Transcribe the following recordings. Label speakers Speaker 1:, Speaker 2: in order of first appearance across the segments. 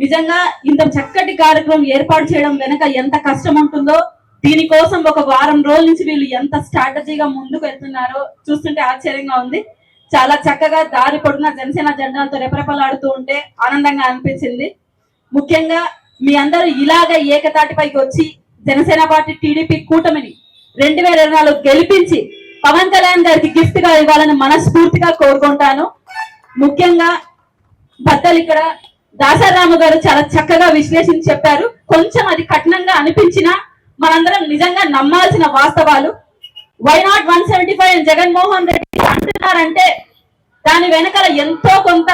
Speaker 1: నిజంగా ఇంత చక్కటి కార్యక్రమం ఏర్పాటు చేయడం వెనక ఎంత కష్టం ఉంటుందో, దీనికోసం ఒక వారం రోజుల నుంచి వీళ్ళు ఎంత స్ట్రాటజీగా ముందుకు వెళ్తున్నారో చూస్తుంటే ఆశ్చర్యంగా ఉంది. చాలా చక్కగా దారి పొడుగున జనసేన జెండాలతో రెపరెపలాడుతూ ఉంటే ఆనందంగా అనిపించింది. ముఖ్యంగా మీ అందరూ ఇలాగే ఏకతాటిపైకి వచ్చి జనసేన పార్టీ టీడీపీ కూటమిని 2024 గెలిపించి పవన్ కళ్యాణ్ గారికి గిఫ్ట్ గా ఇవ్వాలని మనస్ఫూర్తిగా కోరుకుంటాను. ముఖ్యంగా బద్దలు ఇక్కడ దాసరాము గారు చాలా చక్కగా విశ్లేషించి చెప్పారు. కొంచెం అది కఠినంగా అనిపించినా మనందరం నిజంగా నమ్మాల్సిన వాస్తవాలు. వై నాట్ 175 అని జగన్మోహన్ రెడ్డి అంటున్నారంటే దాని వెనకాల ఎంతో కొంత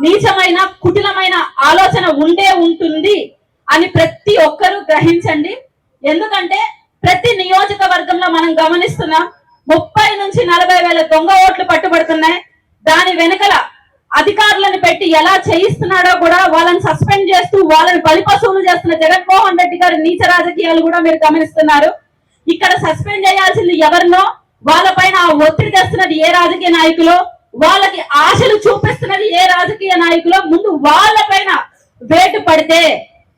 Speaker 1: నీచమైన కుటిలమైన ఆలోచన ఉండే ఉంటుంది అని ప్రతి ఒక్కరూ గ్రహించండి. ఎందుకంటే ప్రతి నియోజకవర్గంలో మనం గమనిస్తున్నాం 30 నుంచి 40 వేల దొంగ ఓట్లు పట్టుబడుతున్నాయి. దాని వెనకల అధికారులను పెట్టి ఎలా చేయిస్తున్నాడో కూడా వాళ్ళని సస్పెండ్ చేస్తూ వాళ్ళని బలిపశువులు చేస్తున్న జగన్మోహన్ రెడ్డి గారి నీచ రాజకీయాలు కూడా మీరు గమనిస్తున్నారు. ఇక్కడ సస్పెండ్ చేయాల్సింది ఎవరినో, వాళ్ళపైన ఒత్తిడి తెస్తున్నది ఏ రాజకీయ నాయకులో, వాళ్ళకి ఆశలు చూపిస్తున్నది ఏ రాజకీయ నాయకులో, ముందు వాళ్ళపైన వేటు పడితే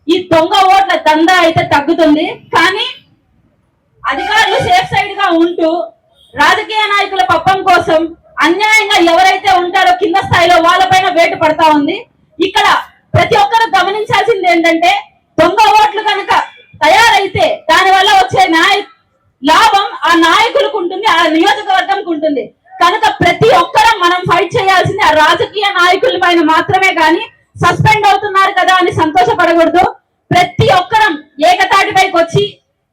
Speaker 1: ఈ దొంగ ఓట్ల దందా అయితే తగ్గుతుంది. కానీ అధికారులు సేఫ్ సైడ్ గా ఉంటూ రాజకీయ నాయకుల పప్పం కోసం అన్యాయంగా ఎవరైతే ఉంటారో కింద స్థాయిలో వాళ్ళపైన వేటు పడతా ఉంది. ఇక్కడ ప్రతి ఒక్కరు గమనించాల్సింది ఏంటంటే దొంగ ఓట్లు కనుక తయారైతే దాని వల్ల వచ్చే లాభం ఆ నాయకులకు ఉంటుంది, ఆ నియోజకవర్గంకి ఉంటుంది. కనుక ప్రతి ఒక్కరం మనం ఫైట్ చేయాల్సింది ఆ రాజకీయ నాయకుల పైన మాత్రమే కానీ సస్పెండ్ అవుతున్నారు కదా అని సంతోషపడకూడదు. ప్రతి ఒక్కరం ఏకతాటిపైకి వచ్చి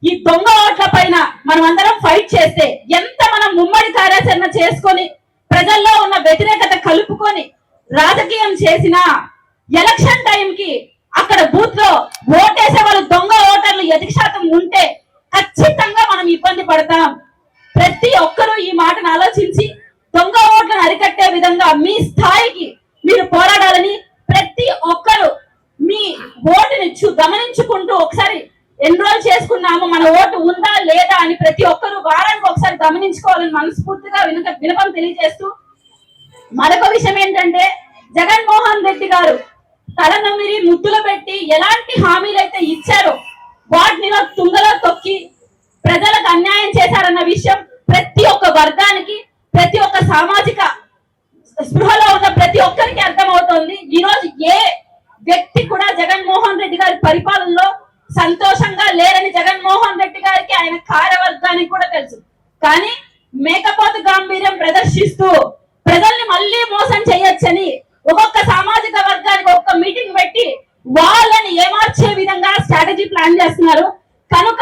Speaker 1: ఈ దొంగ ఓట్ల పైన మనం అందరం ఫైట్ చేస్తే, ఎంత మనం ముమ్మడి కార్యాచరణ చేసుకొని ప్రజల్లో ఉన్న వ్యతిరేకత కలుపుకొని రాజకీయం చేసినా ఎలక్షన్ టైంకి అక్కడ బూత్ లో ఓటేసే వాళ్ళు దొంగ ఓటర్లు అధిక శాతం ఉంటే ఖచ్చితంగా మనం ఇబ్బంది పడతాం. ప్రతి ఒక్కరూ ఈ మాటను ఆలోచించి దొంగ ఓట్లను అరికట్టే విధంగా మీ స్థాయికి మీరు పోరాడాలని ప్రతి ఒక్కరు మీ ఓటుని గమనించుకుంటూ ఒకసారి ఎన్రోల్ చేసుకున్నాము, మన ఓటు ఉందా లేదా అని ప్రతి ఒక్కరు వారానికి ఒకసారి గమనించుకోవాలని మనస్ఫూర్తిగా వినపం తెలియజేస్తూ, మరొక విషయం ఏంటంటే జగన్మోహన్ రెడ్డి గారు తలనమిరి ముద్దులు పెట్టి ఎలాంటి హామీలు అయితే ఇచ్చారో వాటిని తుంగలో తొక్కి ప్రజలకు అన్యాయం చేశారన్న విషయం ప్రతి ఒక్క వర్గానికి, ప్రతి ఒక్క సామాజిక స్పృహలో ఉన్న ప్రతి ఒక్కరికి అర్థమవుతోంది. ఈ రోజు ఏ వ్యక్తి కూడా జగన్మోహన్ రెడ్డి గారి పరిపాలనలో సంతోషంగా లేరని జగన్మోహన్ రెడ్డి గారికి ఆయన కార్యవర్గానికి కూడా తెలుసు. కానీ మేకపోతు గాంభీర్యం ప్రదర్శిస్తూ ప్రజల్ని మళ్ళీ మోసం చేయొచ్చని ఒక్కొక్క సామాజిక వర్గానికి ఒక్కొక్క మీటింగ్ పెట్టి వాళ్ళని ఏమార్చే విధంగా స్ట్రాటజీ ప్లాన్ చేస్తున్నారు. కనుక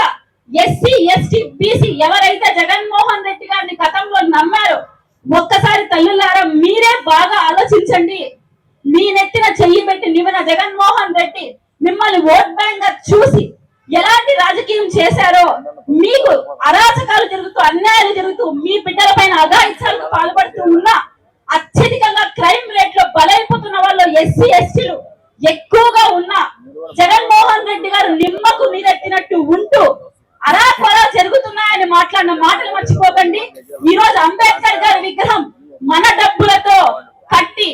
Speaker 1: ఎస్సీ ఎస్టీ బీసీ ఎవరైతే జగన్మోహన్ రెడ్డి గారిని గతంలో నమ్మారో ఒక్కసారి తల్లులారా మీరే బాగా ఆలోచించండి. మీ నెత్తిన చెయ్యి పెట్టి నిమిన జగన్మోహన్ రెడ్డి మిమ్మల్ని ఓట్ బ్యాంక్ గా చూసి ఎలాంటి రాజకీయం చేశారో, మీకు అరాచకాలు జరుగుతూ అన్యాయాలు జరుగుతూ మీ బిడ్డల పైన అఘాయిత్యాలకు పాల్పడుతూ ఉన్నా అత్యధికంగా క్రైమ్ రేట్ లో బలైపోతున్న వాళ్ళు ఎస్సీ ఎస్టీలు ఎక్కువగా ఉన్నా జగన్మోహన్ రెడ్డి గారు నిమ్మకు నీరెత్తినట్టు ఉంటూ అరాకొరా జరుగుతున్నాయని మాట్లాడిన మాటలు మర్చిపోకండి. ఈ రోజు అంబేద్కర్ గారి విగ్రహం మన డబ్బులతో కట్టి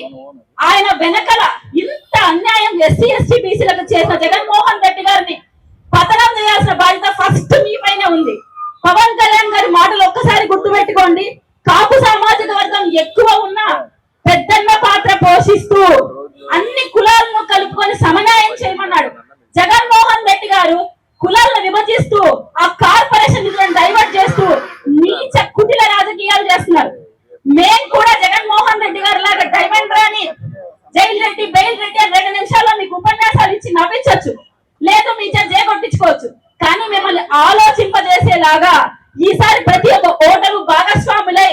Speaker 1: ఆయన వెనకల ఇంత అన్యాయం ఎస్సీ ఎస్టీ బీసీలకు చేసిన జగన్మోహన్ రెడ్డి గారిని పతనం చేయాల్సిన బాధ్యత ఫస్ట్ మీ పైన ఉంది. పవన్ కళ్యాణ్ గారి మాటలు ఒక్కసారి గుర్తుపెట్టుకోండి. కాపు సామాజిక వర్గం ఎక్కువ ఉన్నా పెద్దన్న పాత్ర పోషిస్తూ అన్ని కులాలను కలుపుకొని సమన్యాయం చేయమన్నాడు. జగన్మోహన్ రెడ్డి గారు కులాలను విభజిస్తూ ఆ కార్పొరేషన్ నిధులను డైవర్ట్ చేస్తూ నీచ కుటిల రాజకీయాలు చేస్తున్నారు. మేము కూడా జగన్మోహన్ రెడ్డి గారి లాగా డైమండ్ రాని జైల్ రెడ్డి బెయిల్ రెడ్డి 2 నిమిషాల్లో మీకు ఉపన్యాసాలు ఇచ్చి నవ్వించవచ్చు, లేదు మీ జే కొట్టించుకోవచ్చు. కానీ మిమ్మల్ని ఆలోచింపజేసేలాగా ఈసారి ప్రతి ఒక్క ఓటరు భాగస్వాములై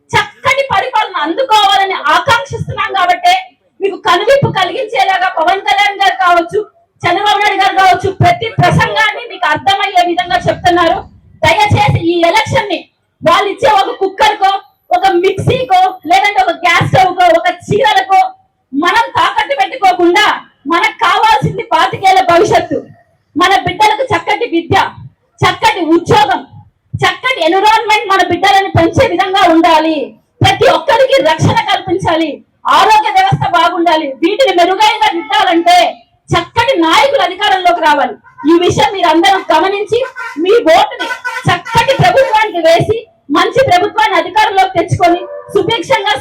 Speaker 1: చక్కటి పరిపాలన అందుకోవాలని ఆకాంక్షిస్తున్నాం. కాబట్టి మీకు కనువిప్పు కలిగించేలాగా పవన్ కళ్యాణ్ గారు కావచ్చు, చంద్రబాబు నాయుడు గారు కావచ్చు, ప్రతి ప్రసంగాన్ని మీకు అర్థమయ్యే విధంగా చెప్తున్నారు. దయచేసి ఈ ఎలక్షన్ ని వాళ్ళు ఇచ్చే ఒక కుక్కర్కో, ఒక మిక్సీకో, లేదంటే ఒక గ్యాస్ స్టవ్ కో, ఒక చీరలకో మనం తాకట్టు పెట్టుకోకుండా మనకు కావాల్సింది 25 ఏళ్ల భవిష్యత్తు, మన బిడ్డలకు చక్కటి విద్య, చక్కటి ఉద్యోగం, చక్కటి ఎన్విరాన్మెంట్ మన బిడ్డలను పెంచే విధంగా ఉండాలి. ప్రతి ఒక్కరికి రక్షణ కల్పించాలి, ఆరోగ్య వ్యవస్థ బాగుండాలి. వీటిని మెరుగైన దిద్దాలంటే చక్కటి నాయకులు అధికారంలోకి రావాలి. ఈ విషయం మీరందరూ గమనించి మీ ఓటుని చక్కటి ప్రభుత్వానికి వేసి మంచి ప్రభుత్వాన్ని అధికారంలోకి తెచ్చుకొని సుభిక్షంగా